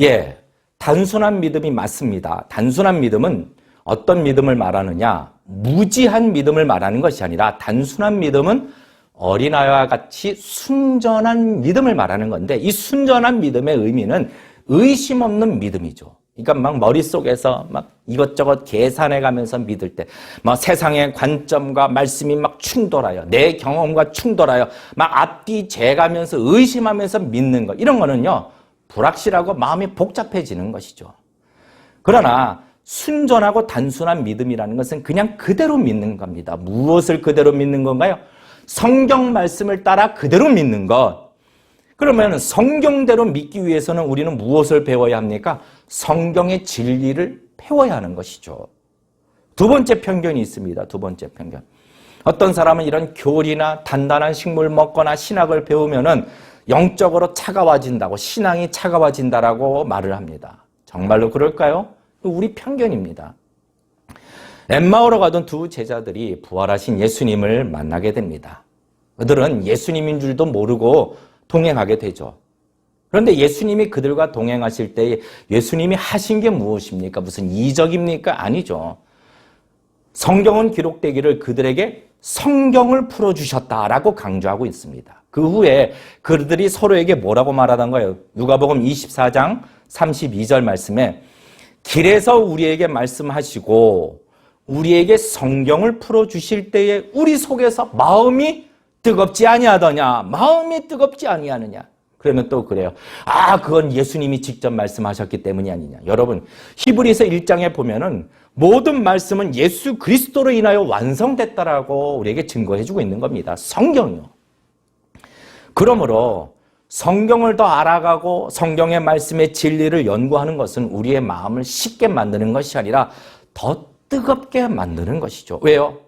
B: 예, 단순한 믿음이 맞습니다. 단순한 믿음은 어떤 믿음을 말하느냐? 무지한 믿음을 말하는 것이 아니라 단순한 믿음은 어린아이와 같이 순전한 믿음을 말하는 건데, 이 순전한 믿음의 의미는 의심 없는 믿음이죠. 그러니까 막 머릿속에서 막 이것저것 계산해 가면서 믿을 때, 막 세상의 관점과 말씀이 막 충돌하여, 내 경험과 충돌하여, 막 앞뒤 재가면서 의심하면서 믿는 것. 이런 거는요, 불확실하고 마음이 복잡해지는 것이죠. 그러나 순전하고 단순한 믿음이라는 것은 그냥 그대로 믿는 겁니다. 무엇을 그대로 믿는 건가요? 성경 말씀을 따라 그대로 믿는 것. 그러면 성경대로 믿기 위해서는 우리는 무엇을 배워야 합니까? 성경의 진리를 배워야 하는 것이죠. 두 번째 편견이 있습니다. 두 번째 편견. 어떤 사람은 이런 교리나 단단한 식물 먹거나 신학을 배우면은 영적으로 차가워진다고, 신앙이 차가워진다라고 말을 합니다. 정말로 그럴까요? 우리 편견입니다. 엠마오로 가던 두 제자들이 부활하신 예수님을 만나게 됩니다. 그들은 예수님인 줄도 모르고 동행하게 되죠. 그런데 예수님이 그들과 동행하실 때 예수님이 하신 게 무엇입니까? 무슨 이적입니까? 아니죠. 성경은 기록되기를 그들에게 성경을 풀어주셨다라고 강조하고 있습니다. 그 후에 그들이 서로에게 뭐라고 말하던가요? 누가복음 24장 32절 말씀에 길에서 우리에게 말씀하시고 우리에게 성경을 풀어주실 때에 우리 속에서 마음이 뜨겁지 아니하더냐? 마음이 뜨겁지 아니하느냐? 그러면 또 그래요. 그건 예수님이 직접 말씀하셨기 때문이 아니냐. 여러분, 히브리서 1장에 보면은 모든 말씀은 예수 그리스도로 인하여 완성됐다라고 우리에게 증거해주고 있는 겁니다. 성경이요. 그러므로 성경을 더 알아가고 성경의 말씀의 진리를 연구하는 것은 우리의 마음을 쉽게 만드는 것이 아니라 더 뜨겁게 만드는 것이죠. 왜요?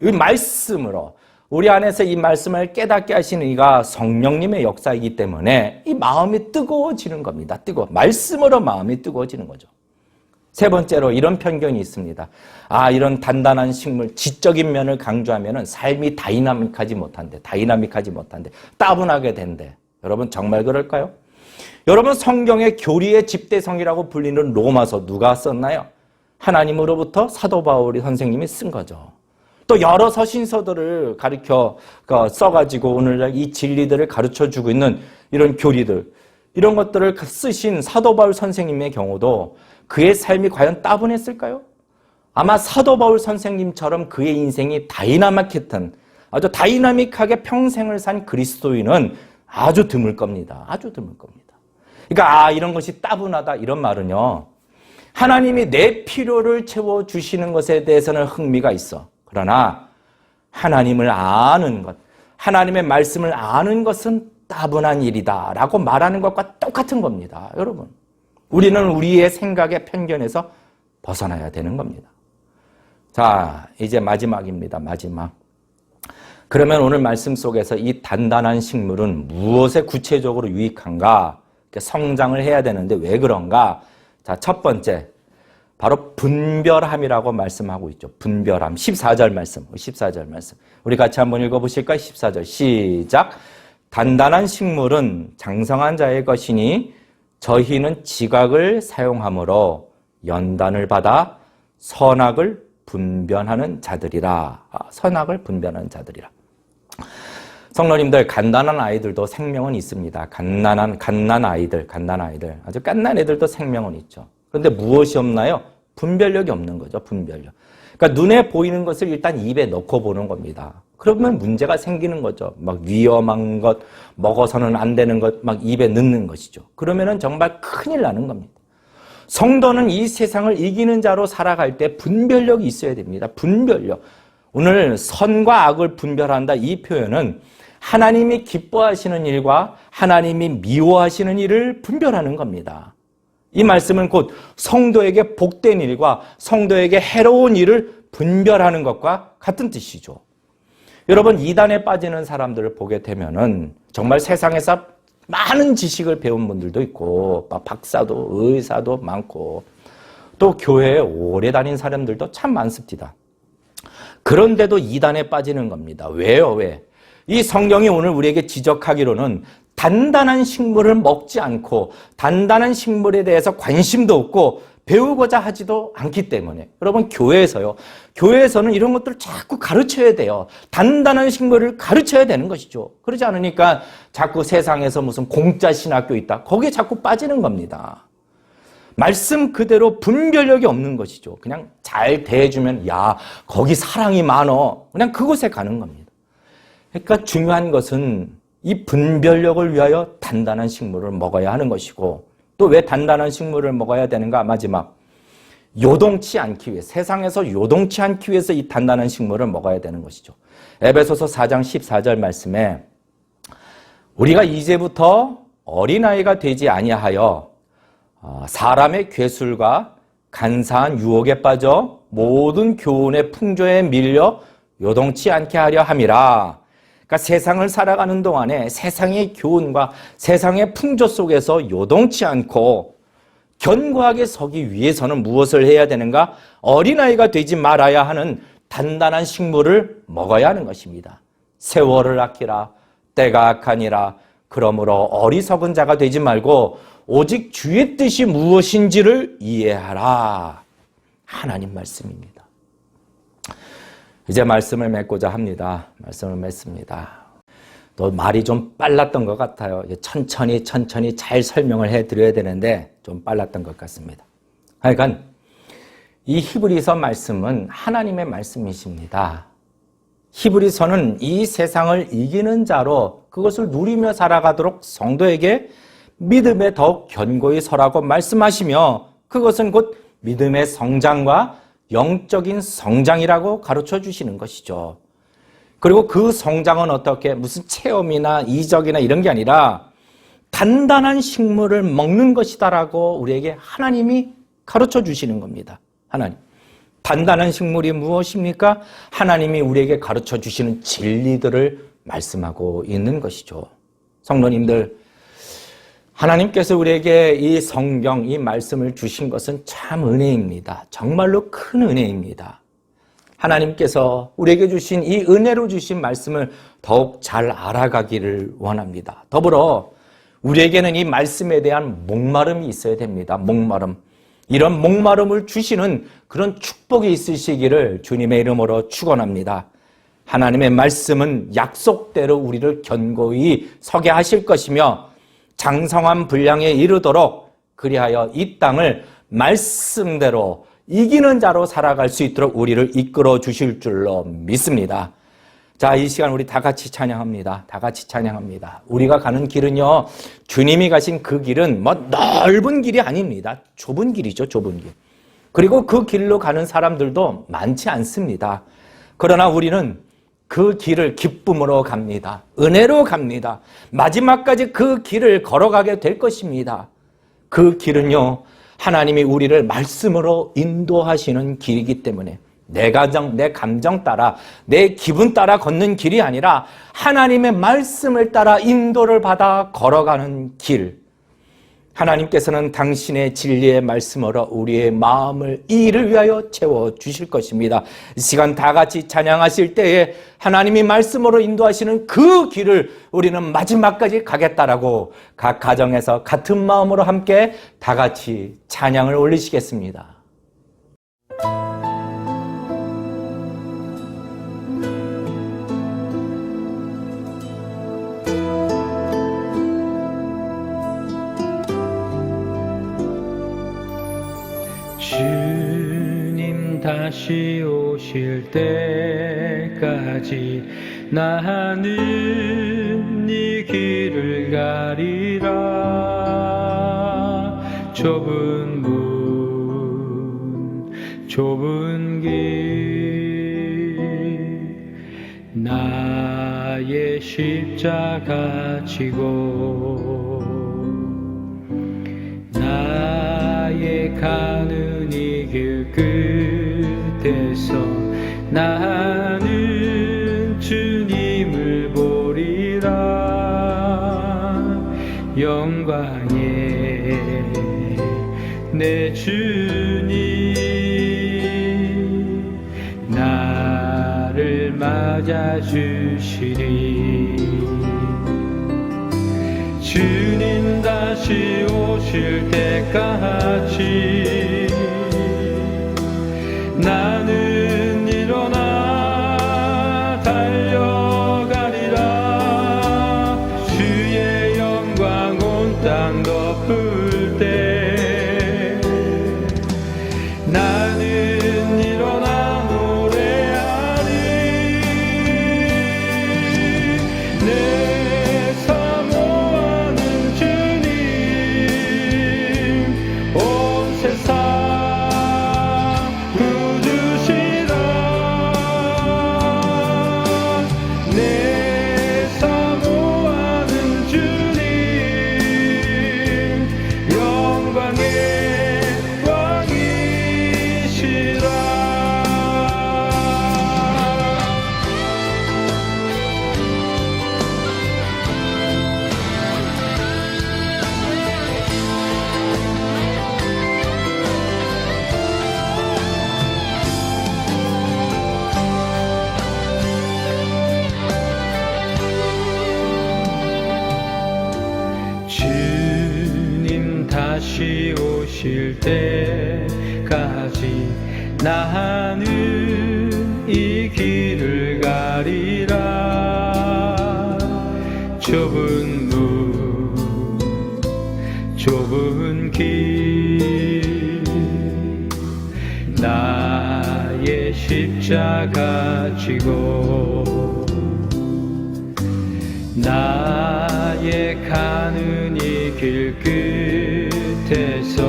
B: 이 말씀으로 우리 안에서 이 말씀을 깨닫게 하시는 이가 성령님의 역사이기 때문에 이 마음이 뜨거워지는 겁니다. 말씀으로 마음이 뜨거워지는 거죠. 세 번째로 이런 편견이 있습니다. 이런 단단한 식물, 지적인 면을 강조하면 삶이 다이나믹하지 못한데, 따분하게 된대. 여러분 정말 그럴까요? 여러분 성경의 교리의 집대성이라고 불리는 로마서 누가 썼나요? 하나님으로부터 사도 바울이 선생님이 쓴 거죠. 또 여러 서신서들을 써가지고 오늘날 이 진리들을 가르쳐주고 있는 이런 교리들, 이런 것들을 쓰신 사도 바울 선생님의 경우도 그의 삶이 과연 따분했을까요? 아마 사도 바울 선생님처럼 그의 인생이 다이나믹했던, 아주 다이나믹하게 평생을 산 그리스도인은 아주 드물 겁니다. 아주 드물 겁니다. 그러니까 이런 것이 따분하다 이런 말은요, 하나님이 내 필요를 채워주시는 것에 대해서는 흥미가 있어. 그러나 하나님을 아는 것, 하나님의 말씀을 아는 것은 따분한 일이다 라고 말하는 것과 똑같은 겁니다. 여러분, 우리는 우리의 생각의 편견에서 벗어나야 되는 겁니다. 자, 이제 마지막입니다. 마지막. 그러면 오늘 말씀 속에서 이 단단한 식물은 무엇에 구체적으로 유익한가? 성장을 해야 되는데 왜 그런가? 자, 첫 번째, 바로 분별함이라고 말씀하고 있죠. 분별함. 14절 말씀. 우리 같이 한번 읽어보실까요? 14절 시작. 단단한 식물은 장성한 자의 것이니 저희는 지각을 사용함으로 연단을 받아 선악을 분별하는 자들이라. 선악을 분별하는 자들이라. 성도님들, 갓난한 아이들도 생명은 있습니다. 갓난 아이들. 아주 갓난 애들도 생명은 있죠. 그런데 무엇이 없나요? 분별력이 없는 거죠. 분별력. 그러니까 눈에 보이는 것을 일단 입에 넣고 보는 겁니다. 그러면 문제가 생기는 거죠. 막 위험한 것, 먹어서는 안 되는 것, 막 입에 넣는 것이죠. 그러면은 정말 큰일 나는 겁니다. 성도는 이 세상을 이기는 자로 살아갈 때 분별력이 있어야 됩니다. 분별력. 오늘 선과 악을 분별한다 이 표현은 하나님이 기뻐하시는 일과 하나님이 미워하시는 일을 분별하는 겁니다. 이 말씀은 곧 성도에게 복된 일과 성도에게 해로운 일을 분별하는 것과 같은 뜻이죠. 여러분, 이단에 빠지는 사람들을 보게 되면은 정말 세상에서 많은 지식을 배운 분들도 있고 막 박사도 의사도 많고 또 교회에 오래 다닌 사람들도 참 많습니다. 그런데도 이단에 빠지는 겁니다. 왜요? 왜? 이 성경이 오늘 우리에게 지적하기로는 단단한 식물을 먹지 않고 단단한 식물에 대해서 관심도 없고 배우고자 하지도 않기 때문에 여러분 교회에서는 이런 것들을 자꾸 가르쳐야 돼요. 단단한 식물을 가르쳐야 되는 것이죠. 그러지 않으니까 자꾸 세상에서 무슨 공짜 신학교 있다. 거기에 자꾸 빠지는 겁니다. 말씀 그대로 분별력이 없는 것이죠. 그냥 잘 대해주면 야 거기 사랑이 많어. 그냥 그곳에 가는 겁니다. 그러니까 중요한 것은 이 분별력을 위하여 단단한 식물을 먹어야 하는 것이고 또 왜 단단한 식물을 먹어야 되는가? 마지막 요동치 않기 위해 세상에서 요동치 않기 위해서 이 단단한 식물을 먹어야 되는 것이죠. 에베소서 4장 14절 말씀에 우리가 이제부터 어린아이가 되지 아니하여 사람의 괴술과 간사한 유혹에 빠져 모든 교훈의 풍조에 밀려 요동치 않게 하려 함이라. 그러니까 세상을 살아가는 동안에 세상의 교훈과 세상의 풍조 속에서 요동치 않고 견고하게 서기 위해서는 무엇을 해야 되는가? 어린아이가 되지 말아야 하는 단단한 식물을 먹어야 하는 것입니다. 세월을 아끼라 때가 악하니라. 그러므로 어리석은 자가 되지 말고 오직 주의 뜻이 무엇인지를 이해하라. 하나님 말씀입니다. 이제 말씀을 맺고자 합니다. 말씀을 맺습니다. 또 말이 좀 빨랐던 것 같아요. 천천히 잘 설명을 해드려야 되는데 좀 빨랐던 것 같습니다. 하여간 이 히브리서 말씀은 하나님의 말씀이십니다. 히브리서는 이 세상을 이기는 자로 그것을 누리며 살아가도록 성도에게 믿음에 더욱 견고히 서라고 말씀하시며 그것은 곧 믿음의 성장과 영적인 성장이라고 가르쳐 주시는 것이죠. 그리고 그 성장은 어떻게 무슨 체험이나 이적이나 이런 게 아니라 단단한 식물을 먹는 것이다라고 우리에게 하나님이 가르쳐 주시는 겁니다. 하나님. 단단한 식물이 무엇입니까? 하나님이 우리에게 가르쳐 주시는 진리들을 말씀하고 있는 것이죠. 성도님들, 하나님께서 우리에게 이 성경, 이 말씀을 주신 것은 참 은혜입니다. 정말로 큰 은혜입니다. 하나님께서 우리에게 주신 이 은혜로 주신 말씀을 더욱 잘 알아가기를 원합니다. 더불어 우리에게는 이 말씀에 대한 목마름이 있어야 됩니다. 목마름. 이런 목마름을 주시는 그런 축복이 있으시기를 주님의 이름으로 축원합니다. 하나님의 말씀은 약속대로 우리를 견고히 서게 하실 것이며 장성한 분량에 이르도록 그리하여 이 땅을 말씀대로 이기는 자로 살아갈 수 있도록 우리를 이끌어 주실 줄로 믿습니다. 자, 이 시간 우리 다 같이 찬양합니다. 다 같이 찬양합니다. 우리가 가는 길은요, 주님이 가신 그 길은 뭐 넓은 길이 아닙니다. 좁은 길이죠, 좁은 길. 그리고 그 길로 가는 사람들도 많지 않습니다. 그러나 우리는 그 길을 기쁨으로 갑니다. 은혜로 갑니다. 마지막까지 그 길을 걸어가게 될 것입니다. 그 길은요, 하나님이 우리를 말씀으로 인도하시는 길이기 때문에 내 감정 따라, 내 기분 따라 걷는 길이 아니라 하나님의 말씀을 따라 인도를 받아 걸어가는 길. 하나님께서는 당신의 진리의 말씀으로 우리의 마음을 이를 위하여 채워주실 것입니다. 이 시간 다 같이 찬양하실 때에 하나님이 말씀으로 인도하시는 그 길을 우리는 마지막까지 가겠다라고 각 가정에서 같은 마음으로 함께 다 같이 찬양을 올리시겠습니다.
A: 주님 다시 오실 때까지 나는 네 길을 가리라. 좁은 문 좁은 길 나의 십자가 지고 나의 가는 이 길 끝에서 나는 주님을 보리라. 내 주님 나를 맞아주시리. 주님 다시 오실 때까지 나는 일어나 달려가리라. 주의 영광 온 땅 덮을 때 나는 일어나 노래하리. 내 사모하는 주님 온 세상 구주시라. 내 사모하는 주님 영광의 왕이시라. 주님 다시 오실 때까지 나는 이 길을 가리라. 좁은 문 좁은 길 나의 십자가 지고 나의 가는 이 길 끝에서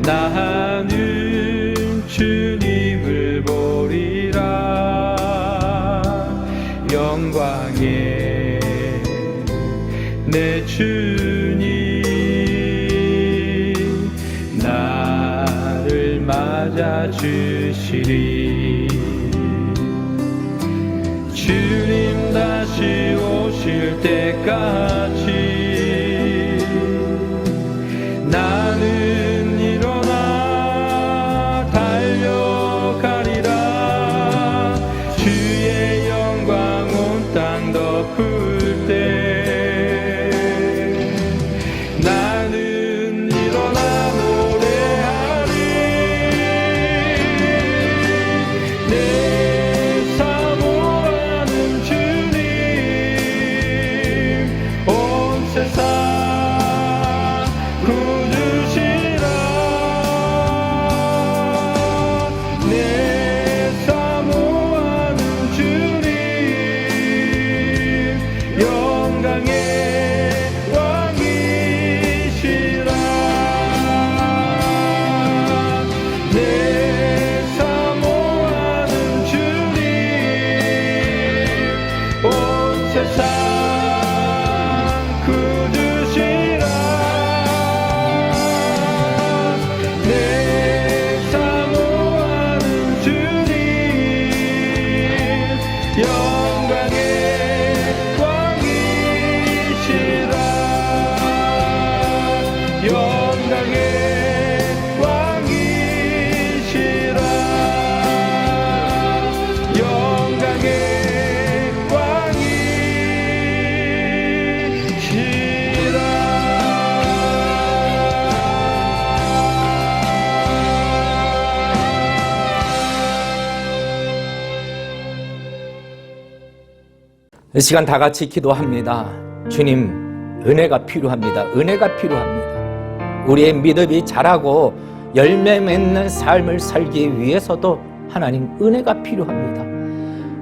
A: 나는 주님을 보리라. 영광의 내 주님 나를 맞아주시리. 주님 다시 오실 때까지 나는 일어나 달려가리라. 주의 영광 온 땅 덮을 때 나는 일어나 노래하리. 내 사모하는 주님 온 세상 구주시라. 내 사모하는 주님 영광의 왕이시라. 내 사모하는 주님 온 세상 구주시라. 내 사모하는 주님 영광의 왕이시라. 영광의 왕이시라. 영광의 왕이시라.
B: 이 시간 다 같이 기도합니다. 주님, 은혜가 필요합니다. 은혜가 필요합니다. 우리의 믿음이 자라고 열매 맺는 삶을 살기 위해서도 하나님 은혜가 필요합니다.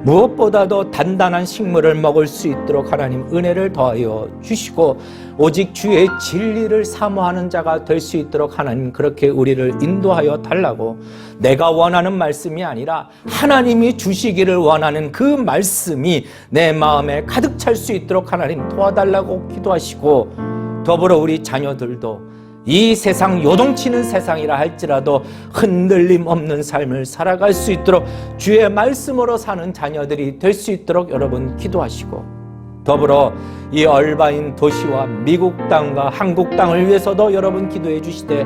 B: 무엇보다도 단단한 식물을 먹을 수 있도록 하나님 은혜를 더하여 주시고 오직 주의 진리를 사모하는 자가 될 수 있도록 하나님 그렇게 우리를 인도하여 달라고, 내가 원하는 말씀이 아니라 하나님이 주시기를 원하는 그 말씀이 내 마음에 가득 찰 수 있도록 하나님 도와달라고 기도하시고, 더불어 우리 자녀들도 이 세상 요동치는 세상이라 할지라도 흔들림 없는 삶을 살아갈 수 있도록 주의 말씀으로 사는 자녀들이 될 수 있도록 여러분 기도하시고, 더불어 이 얼바인 도시와 미국 땅과 한국 땅을 위해서도 여러분 기도해 주시되,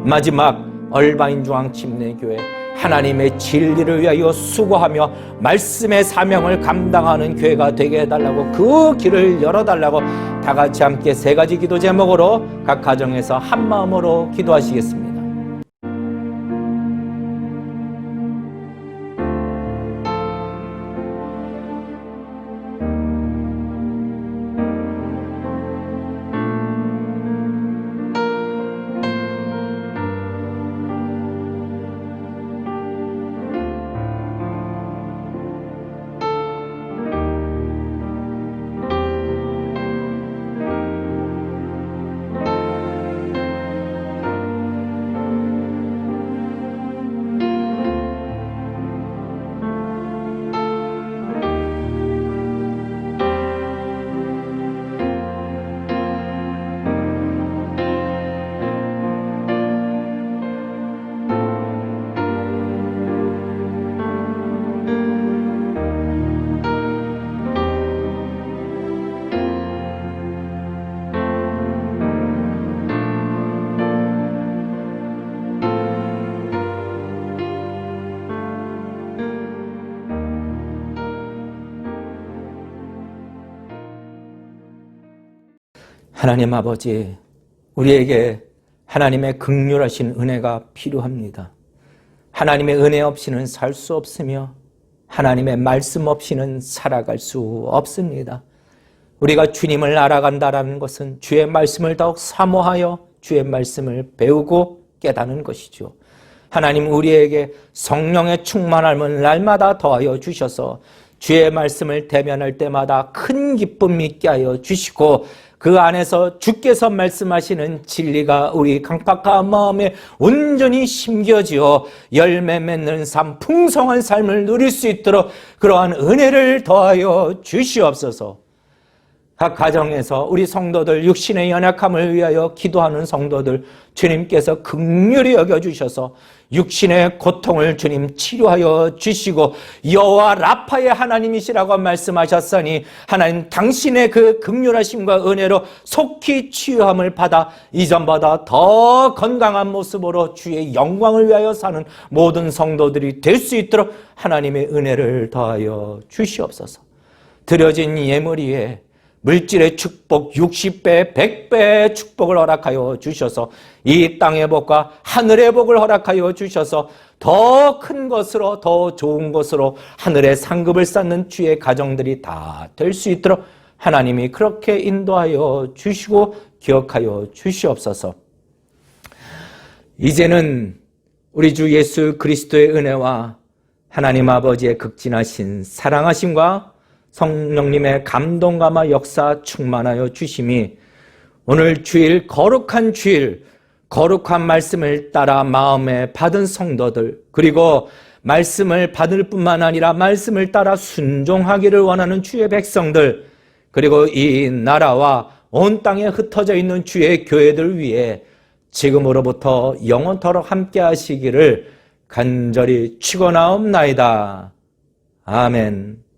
B: 마지막 얼바인 중앙침례교회 하나님의 진리를 위하여 수고하며 말씀의 사명을 감당하는 교회가 되게 해달라고, 그 길을 열어달라고 다 같이 함께 세 가지 기도 제목으로 각 가정에서 한 마음으로 기도하시겠습니다. 하나님 아버지, 우리에게 하나님의 긍휼하신 은혜가 필요합니다. 하나님의 은혜 없이는 살 수 없으며 하나님의 말씀 없이는 살아갈 수 없습니다. 우리가 주님을 알아간다는 것은 주의 말씀을 더욱 사모하여 주의 말씀을 배우고 깨닫는 것이죠. 하나님, 우리에게 성령의 충만함을 날마다 더하여 주셔서 주의 말씀을 대면할 때마다 큰 기쁨 있게 하여 주시고, 그 안에서 주께서 말씀하시는 진리가 우리 강팍한 마음에 온전히 심겨지어 열매 맺는 삶, 풍성한 삶을 누릴 수 있도록 그러한 은혜를 더하여 주시옵소서. 각 가정에서 우리 성도들 육신의 연약함을 위하여 기도하는 성도들 주님께서 긍휼히 여겨주셔서 육신의 고통을 주님 치료하여 주시고, 여호와 라파의 하나님이시라고 말씀하셨으니 하나님 당신의 그 긍휼하심과 은혜로 속히 치유함을 받아 이전보다 더 건강한 모습으로 주의 영광을 위하여 사는 모든 성도들이 될 수 있도록 하나님의 은혜를 더하여 주시옵소서. 드려진 예물 위에 물질의 축복 60배, 100배의 축복을 허락하여 주셔서 이 땅의 복과 하늘의 복을 허락하여 주셔서 더 큰 것으로, 더 좋은 것으로 하늘의 상급을 쌓는 주의 가정들이 다 될 수 있도록 하나님이 그렇게 인도하여 주시고 기억하여 주시옵소서. 이제는 우리 주 예수 그리스도의 은혜와 하나님 아버지의 극진하신 사랑하심과 성령님의 감동감화 역사 충만하여 주심이 오늘 주일, 거룩한 주일, 거룩한 말씀을 따라 마음에 받은 성도들, 그리고 말씀을 받을 뿐만 아니라 말씀을 따라 순종하기를 원하는 주의 백성들, 그리고 이 나라와 온 땅에 흩어져 있는 주의 교회들 위해 지금으로부터 영원토록 함께 하시기를 간절히 축원하옵나이다. 아멘.